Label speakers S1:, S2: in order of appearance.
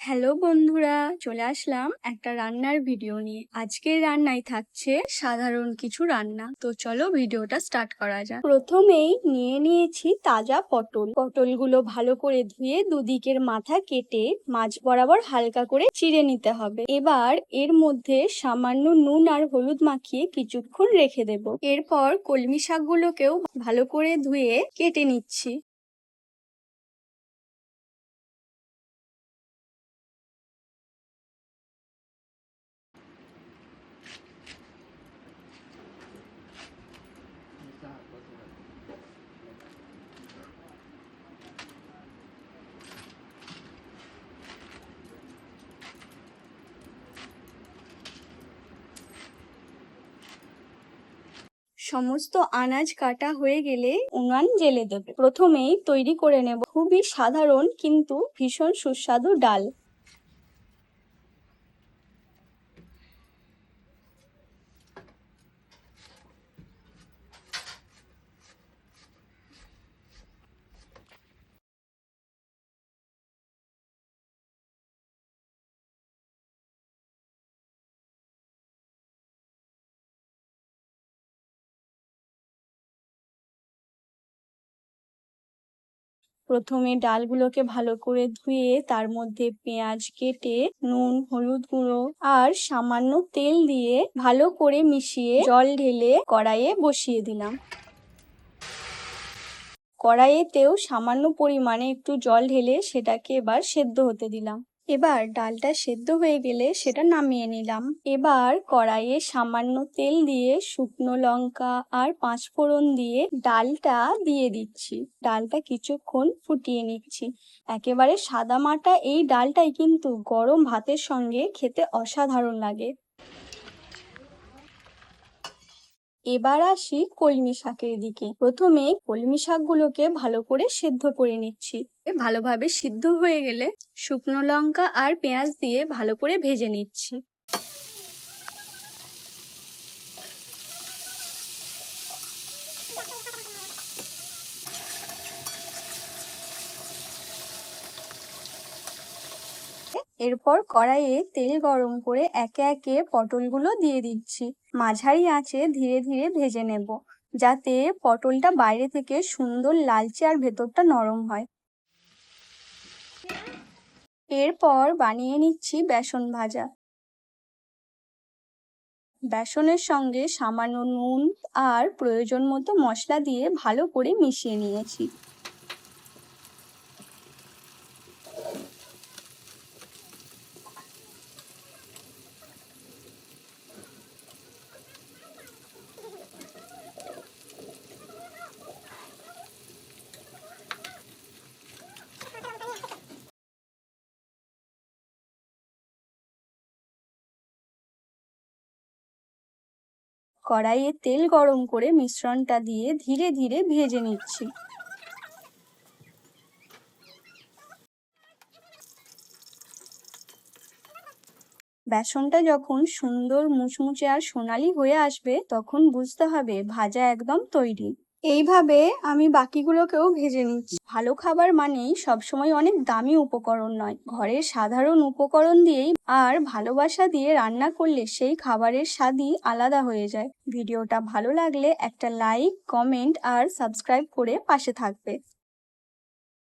S1: Hello বন্ধুরা, চলে আসলাম একটা রান্নার ভিডিও নিয়ে। আজকের রান্নায় থাকছে সাধারণ কিছু রান্না। তো চলো ভিডিওটা স্টার্ট করা যাক। প্রথমেই নিয়ে নিয়েছি তাজা পটল। পটলগুলো ভালো করে ধুয়ে দুদিকের মাথা কেটে মাঝ বরাবর হালকা করে চিড়ে নিতে হবে। এবার এর মধ্যে সামান্য নুন আর হলুদ মাখিয়ে কিছুক্ষণ রেখে দেব। এরপর কলমি শাকগুলোকেও ভালো করে ধুয়ে কেটে নিচ্ছি। সমস্ত আনাজ কাটা হয়ে গেলে উনান জ্বেলে দেবে। প্রথমেই তৈরি করে নেব খুবই সাধারণ কিন্তু ভীষণ সুস্বাদু ডাল। প্রথমে ডালগুলোকে ভালো করে ধুয়ে তার মধ্যে পেঁয়াজ কেটে নুন, হলুদ গুঁড়ো আর সামান্য তেল দিয়ে ভালো করে মিশিয়ে জল ঢেলে কড়াইয়ে বসিয়ে দিলাম। কড়াইয়েতেও সামান্য পরিমাণে একটু জল ঢেলে সেটাকে এবার সেদ্ধ হতে দিলাম। এবার ডালটা সেদ্ধ হয়ে গেলে সেটা নামিয়ে নিলাম। এবার কড়াইয়ে সামান্য তেল দিয়ে শুকনো লঙ্কা আর পাঁচফোড়ন দিয়ে ডালটা দিয়ে দিচ্ছি। ডালটা কিছুক্ষণ ফুটিয়ে নিচ্ছি। একেবারে সাদামাটা এই ডালটাই কিন্তু গরম ভাতের সঙ্গে খেতে অসাধারণ লাগে। এবার আসি কলমি শাকের দিকে। প্রথমে কলমি শাকগুলোকে ভালো করে সেদ্ধ করে নিচ্ছি। ভালোভাবে সিদ্ধ হয়ে গেলে শুকনো লঙ্কা আর পেঁয়াজ দিয়ে ভালো করে ভেজে নিচ্ছি। এরপর কড়াইয়ে তেল গরম করে একে একে পটলগুলো দিয়ে দিচ্ছি। মাঝারি আঁচে ধীরে ধীরে ভেজে নেব, যাতে পটলটা বাইরে থেকে সুন্দর লালচে আর ভেতরটা নরম হয়। এরপর বানিয়ে নিচ্ছি বেসন ভাজা। বেসনের সঙ্গে সামান্য নুন আর প্রয়োজন মতো মশলা দিয়ে ভালো করে মিশিয়ে নিয়েছি। কড়াইয়ে তেল গরম করে মিশ্রণটা দিয়ে ধীরে ধীরে ভেজে নিচ্ছি। বেসনটা যখন সুন্দর মুচমুচে আর সোনালি হয়ে আসবে তখন বুঝতে হবে ভাজা একদম তৈরি। এইভাবে আমি বাকিগুলোকেও ভেজে নিচ্ছি। ভালো খাবার মানেই সবসময় অনেক দামি উপকরণ নয়, ঘরের সাধারণ উপকরণ দিয়েই আর ভালোবাসা দিয়ে রান্না করলে সেই খাবারের স্বাদই আলাদা হয়ে যায়। ভিডিওটা ভালো লাগলে একটা লাইক, কমেন্ট আর সাবস্ক্রাইব করে পাশে থাকবে।